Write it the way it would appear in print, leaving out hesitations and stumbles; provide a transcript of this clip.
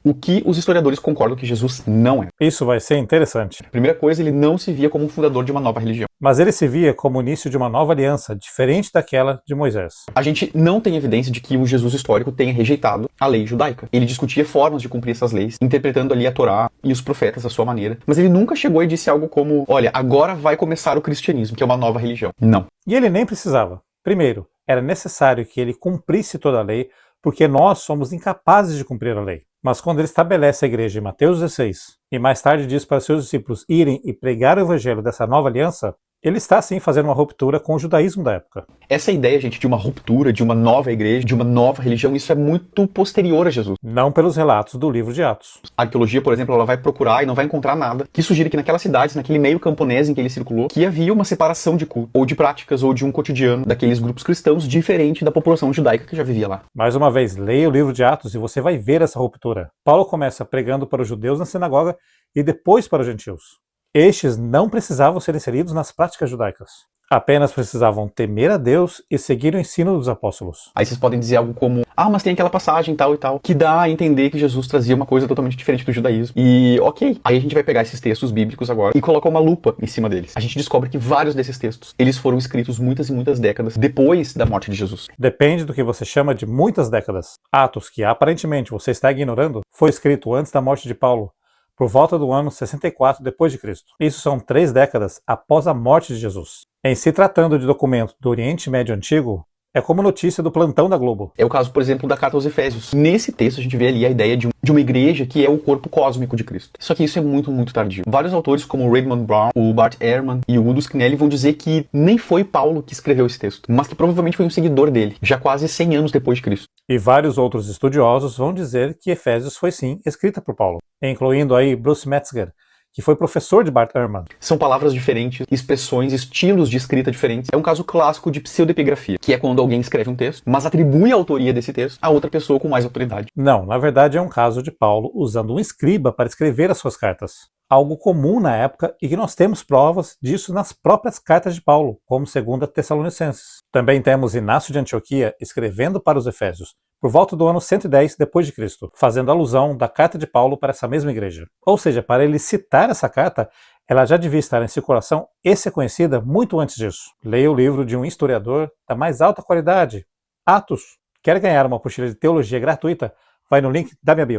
O que os historiadores concordam que Jesus não é. Isso vai ser interessante. Primeira coisa, ele não se via como um fundador de uma nova religião. Mas ele se via como o início de uma nova aliança, diferente daquela de Moisés. A gente não tem evidência de que o Jesus histórico tenha rejeitado a lei judaica. Ele discutia formas de cumprir essas leis, interpretando ali a Torá e os profetas à sua maneira. Mas ele nunca chegou e disse algo como, olha, agora vai começar o cristianismo, que é uma nova religião. Não. E ele nem precisava. Primeiro, era necessário que ele cumprisse toda a lei, porque nós somos incapazes de cumprir a lei. Mas quando ele estabelece a igreja em Mateus 16, e mais tarde diz para seus discípulos irem e pregar o evangelho dessa nova aliança, ele está sim fazendo uma ruptura com o judaísmo da época. Essa ideia, gente, de uma ruptura, de uma nova igreja, de uma nova religião, isso é muito posterior a Jesus. Não pelos relatos do livro de Atos. A arqueologia, por exemplo, ela vai procurar e não vai encontrar nada que sugira que naquelas cidades, naquele meio camponês em que ele circulou, que havia uma separação de culto, ou de práticas, ou de um cotidiano daqueles grupos cristãos diferente da população judaica que já vivia lá. Mais uma vez, leia o livro de Atos e você vai ver essa ruptura. Paulo começa pregando para os judeus na sinagoga e depois para os gentios. Estes não precisavam ser inseridos nas práticas judaicas. Apenas precisavam temer a Deus e seguir o ensino dos apóstolos. Aí vocês podem dizer algo como, mas tem aquela passagem tal e tal, que dá a entender que Jesus trazia uma coisa totalmente diferente do judaísmo. E ok, aí a gente vai pegar esses textos bíblicos agora e colocar uma lupa em cima deles. A gente descobre que vários desses textos, eles foram escritos muitas e muitas décadas depois da morte de Jesus. Depende do que você chama de muitas décadas. Atos, que aparentemente você está ignorando, foi escrito antes da morte de Paulo, por volta do ano 64 depois de Cristo. Isso são 3 décadas após a morte de Jesus. Em se tratando de documento do Oriente Médio Antigo, é como notícia do plantão da Globo. É o caso, por exemplo, da carta aos Efésios. Nesse texto a gente vê ali a ideia de uma igreja que é o corpo cósmico de Cristo. Só que isso é muito, muito tardio. Vários autores, como o Raymond Brown, o Bart Ehrman e o Udo Schnelli, vão dizer que nem foi Paulo que escreveu esse texto, mas que provavelmente foi um seguidor dele, já quase 100 anos depois de Cristo. E vários outros estudiosos vão dizer que Efésios foi sim escrita por Paulo, incluindo aí Bruce Metzger, que foi professor de Bart Ehrman. São palavras diferentes, expressões, estilos de escrita diferentes. É um caso clássico de pseudepigrafia, que é quando alguém escreve um texto, mas atribui a autoria desse texto a outra pessoa com mais autoridade. Não, na verdade é um caso de Paulo usando um escriba para escrever as suas cartas. Algo comum na época e que nós temos provas disso nas próprias cartas de Paulo, como 2 Tessalonicenses. Também temos Inácio de Antioquia escrevendo para os Efésios, por volta do ano 110 depois de Cristo, fazendo alusão da carta de Paulo para essa mesma igreja. Ou seja, para ele citar essa carta, ela já devia estar em circulação e ser conhecida muito antes disso. Leia o livro de um historiador da mais alta qualidade, Atos. Quer ganhar uma apostila de teologia gratuita? Vai no link da minha bio.